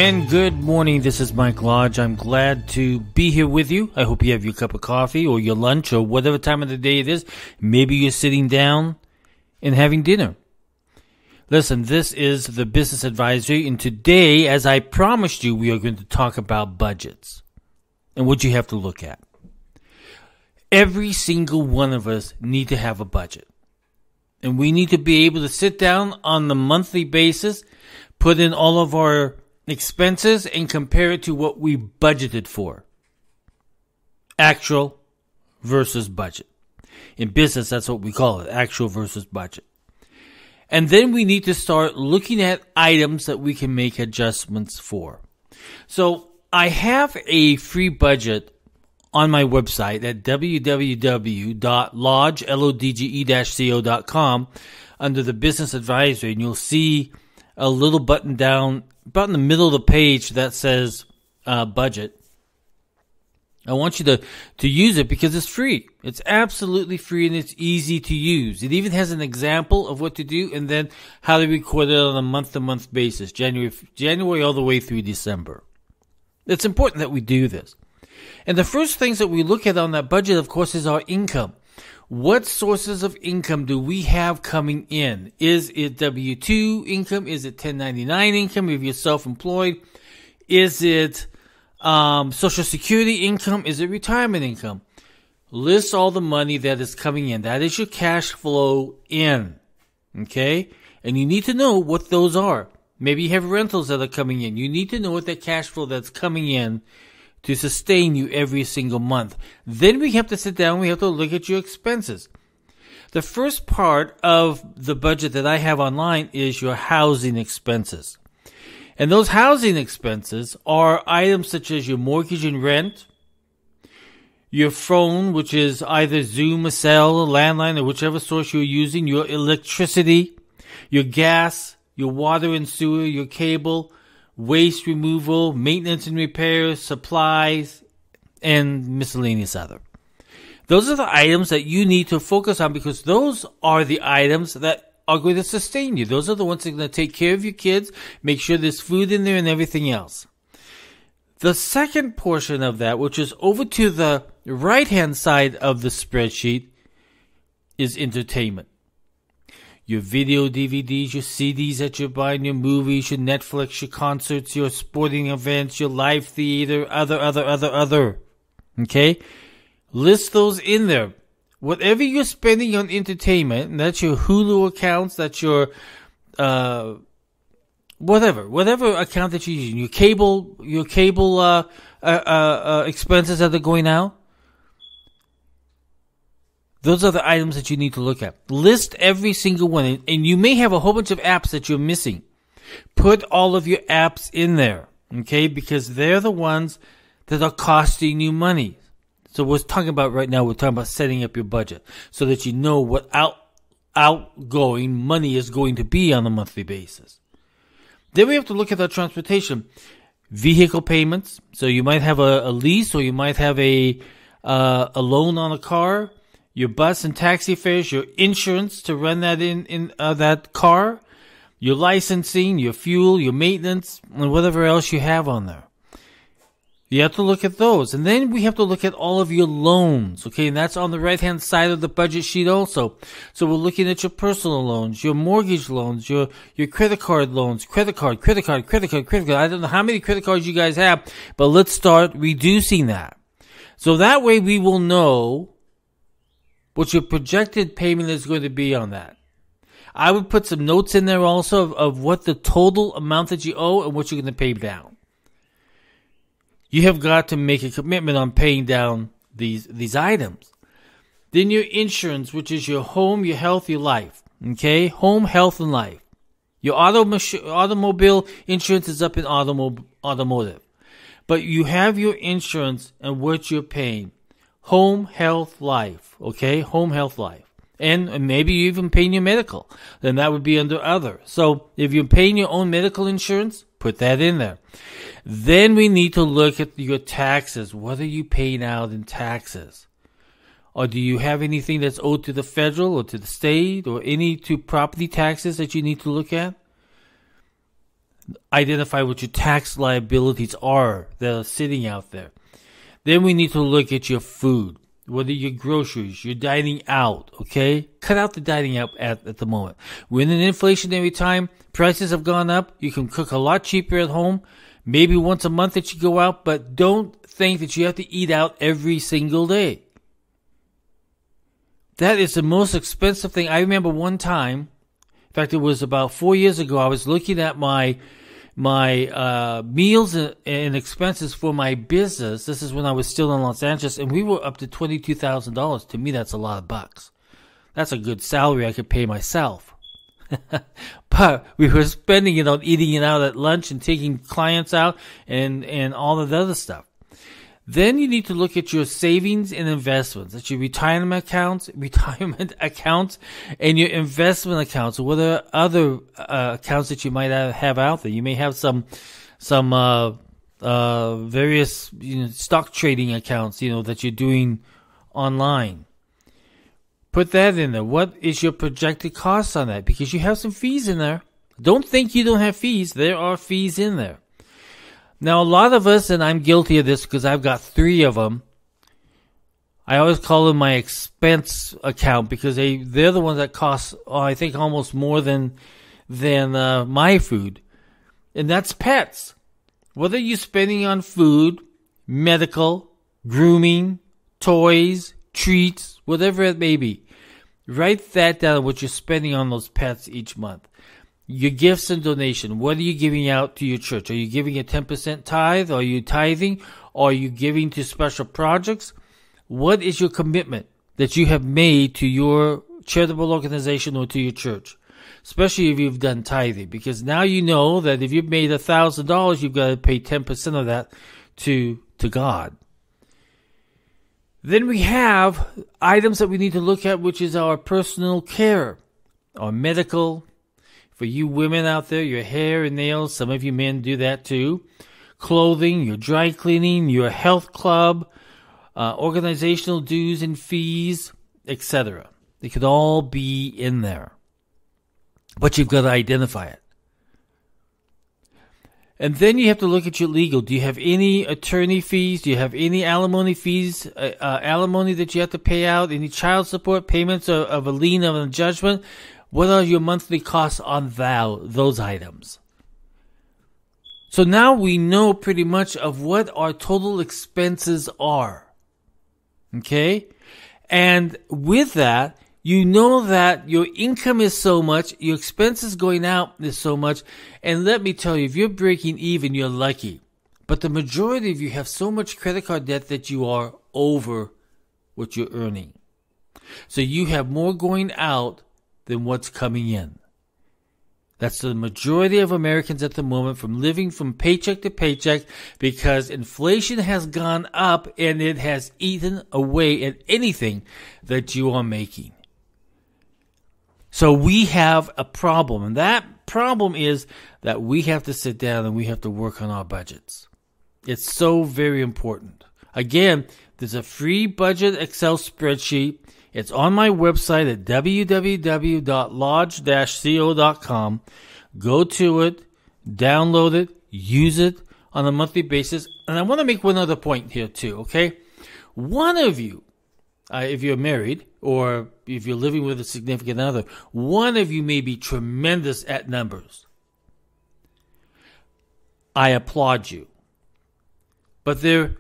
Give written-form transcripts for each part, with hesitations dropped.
And good morning, this is Mike Lodge. I'm glad to be here with you. I hope you have your cup of coffee or your lunch or whatever time of the day it is. Maybe you're sitting down and having dinner. Listen, this is the Business Advisory, and today, as I promised you, we are going to talk about budgets and what you have to look at. Every single one of us need to have a budget. And we need to be able to sit down on the monthly basis, put in all of our expenses, and compare it to what we budgeted for. Actual versus budget. In business, that's what we call it, actual versus budget. And then we need to start looking at items that we can make adjustments for. So I have a free budget on my website at www.lodge.co.com under the Business Advisory, and you'll see a little button down about in the middle of the page that says budget. I want you to use it because it's free. It's absolutely free and it's easy to use. It even has an example of what to do and then how to record it on a month-to-month basis, January all the way through December. It's important that we do this. And the first things that we look at on that budget, of course, is our income. What sources of income do we have coming in? Is it W-2 income? Is it 1099 income if you're self-employed? Is it Social Security income? Is it retirement income? List all the money that is coming in. That is your cash flow in. Okay? And you need to know what those are. Maybe you have rentals that are coming in. You need to know what that cash flow that's coming in to sustain you every single month. Then we have to sit down, we have to look at your expenses. The first part of the budget that I have online is your housing expenses. And those housing expenses are items such as your mortgage and rent, your phone, which is either Zoom, a cell, a landline, or whichever source you're using, your electricity, your gas, your water and sewer, your cable, waste removal, maintenance and repairs, supplies, and miscellaneous other. Those are the items that you need to focus on because those are the items that are going to sustain you. Those are the ones that are going to take care of your kids, make sure there's food in there and everything else. The second portion of that, which is over to the right-hand side of the spreadsheet, is entertainment. Your video DVDs, your CDs that you're buying, your movies, your Netflix, your concerts, your sporting events, your live theater, other. Okay? List those in there. Whatever you're spending on entertainment, and that's your Hulu accounts, that's your, whatever account that you're using, your cable, expenses that are going out. Those are the items that you need to look at. List every single one. And you may have a whole bunch of apps that you're missing. Put all of your apps in there. Okay? Because they're the ones that are costing you money. So we're talking about right now, we're talking about setting up your budget so that you know what outgoing money is going to be on a monthly basis. Then we have to look at our transportation. Vehicle payments. So you might have a lease or you might have a loan on a car. Your bus and taxi fares, your insurance to run that in that car, your licensing, your fuel, your maintenance, and whatever else you have on there. You have to look at those. And then we have to look at all of your loans, okay? And that's on the right-hand side of the budget sheet also. So we're looking at your personal loans, your mortgage loans, your credit card loans, credit card. I don't know how many credit cards you guys have, but let's start reducing that. So that way we will know what your projected payment is going to be on that. I would put some notes in there also of what the total amount that you owe and what you're going to pay down. You have got to make a commitment on paying down these items. Then your insurance, which is your home, your health, your life. Okay? Home, health, and life. Your automobile insurance is up in automotive. But you have your insurance and what you're paying. Home, health, life. Okay? Home, health, life. And maybe you're even paying your medical. Then that would be under other. So if you're paying your own medical insurance, put that in there. Then we need to look at your taxes. What are you paying out in taxes? Or do you have anything that's owed to the federal or to the state or any to property taxes that you need to look at? identify what your tax liabilities are that are sitting out there. Then we need to look at your food, whether your groceries, you're dining out, okay? Cut out the dining out at the moment. We're in an inflationary time. Prices have gone up. You can cook a lot cheaper at home. Maybe once a month that you go out, but don't think that you have to eat out every single day. That is the most expensive thing. I remember one time, in fact, it was about 4 years ago, I was looking at my meals and expenses for my business. This is when I was still in Los Angeles, and we were up to $22,000. To me, that's a lot of bucks. That's a good salary I could pay myself. But we were spending it on eating it out at lunch and taking clients out and all of the other stuff. Then you need to look at your savings and investments. That's your retirement accounts, and your investment accounts. What are other accounts that you might have out there? You may have some various stock trading accounts that you're doing online. Put that in there. What is your projected cost on that? Because you have some fees in there. Don't think you don't have fees. There are fees in there. Now, a lot of us, and I'm guilty of this because I've got 3 of them, I always call them my expense account because they're the ones that cost, I think, almost more than my food. And that's pets. Whether you're spending on food, medical, grooming, toys, treats, whatever it may be, write that down, what you're spending on those pets each month. Your gifts and donation. What are you giving out to your church? Are you giving a 10% tithe? Are you tithing? Are you giving to special projects? What is your commitment that you have made to your charitable organization or to your church? Especially if you've done tithing. Because now you know that if you've made $1,000, you've got to pay 10% of that to God. Then we have items that we need to look at, which is our personal care, our medical. For you women out there, your hair and nails, some of you men do that too. Clothing, your dry cleaning, your health club, organizational dues and fees, etc. They could all be in there. But you've got to identify it. And then you have to look at your legal. Do you have any attorney fees? Do you have any alimony fees, alimony that you have to pay out? Any child support payments of a lien of a judgment? What are your monthly costs on those items? So now we know pretty much of what our total expenses are. Okay? And with that, you know that your income is so much, your expenses going out is so much, and let me tell you, if you're breaking even, you're lucky. But the majority of you have so much credit card debt that you are over what you're earning. So you have more going out than what's coming in. That's the majority of Americans at the moment, from living from paycheck to paycheck, because inflation has gone up and it has eaten away at anything that you are making. So we have a problem, and that problem is that we have to sit down and we have to work on our budgets. It's so very important. Again, there's a free budget Excel spreadsheet. It's on my website at www.lodge-co.com. Go to it, download it, use it on a monthly basis. And I want to make one other point here too, okay? One of you, if you're married or if you're living with a significant other, one of you may be tremendous at numbers. I applaud you. But there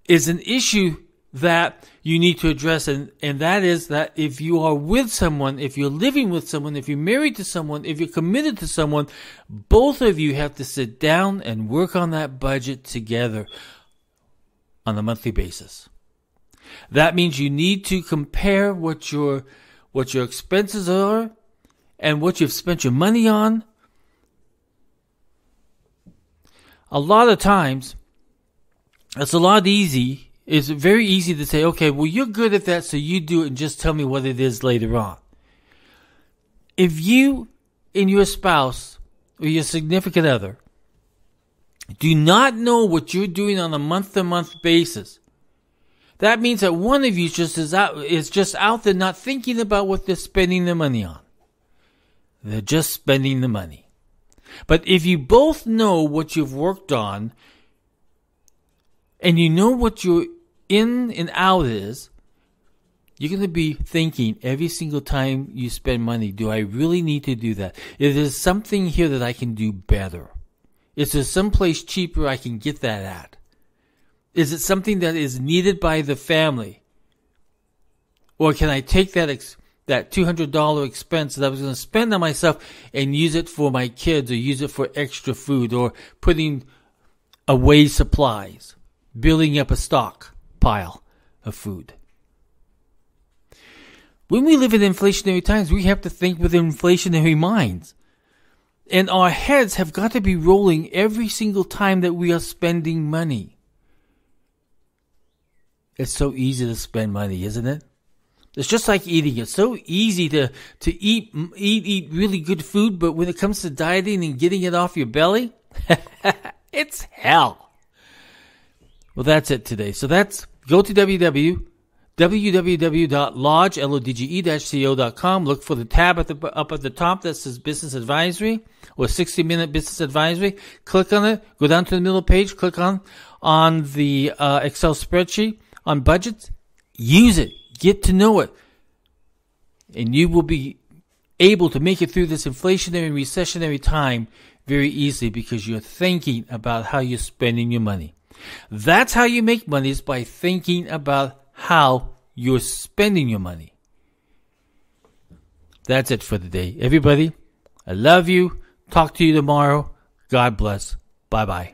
is an issue that you need to address, and that is that if you are with someone, if you're living with someone, if you're married to someone, if you're committed to someone, both of you have to sit down and work on that budget together on a monthly basis. That means you need to compare what your expenses are and what you've spent your money on. A lot of times, it's very easy to say, okay, well, you're good at that, so you do it and just tell me what it is later on. If you and your spouse or your significant other do not know what you're doing on a month-to-month basis, that means that one of you is just out there not thinking about what they're spending their money on. They're just spending the money. But if you both know what you've worked on and you know what your in and out is, you're going to be thinking every single time you spend money, do I really need to do that? Is there something here that I can do better? Is there someplace cheaper I can get that at? Is it something that is needed by the family? Or can I take that $200 expense that I was going to spend on myself and use it for my kids, or use it for extra food, or putting away supplies, building up a stock pile of food? When we live in inflationary times, we have to think with inflationary minds. And our heads have got to be rolling every single time that we are spending money. It's so easy to spend money, isn't it? It's just like eating. It's so easy to eat really good food, but when it comes to dieting and getting it off your belly, it's hell. Well, that's it today. So go to www.lodge.co.com. Look for the tab up at the top that says Business Advisory or 60-Minute Business Advisory. Click on it. Go down to the middle page. Click on the Excel spreadsheet on budgets. Use it. Get to know it. And you will be able to make it through this inflationary and recessionary time very easily because you're thinking about how you're spending your money. That's how you make money, is by thinking about how you're spending your money. That's it for the day. Everybody, I love you. Talk to you tomorrow. God bless. Bye-bye.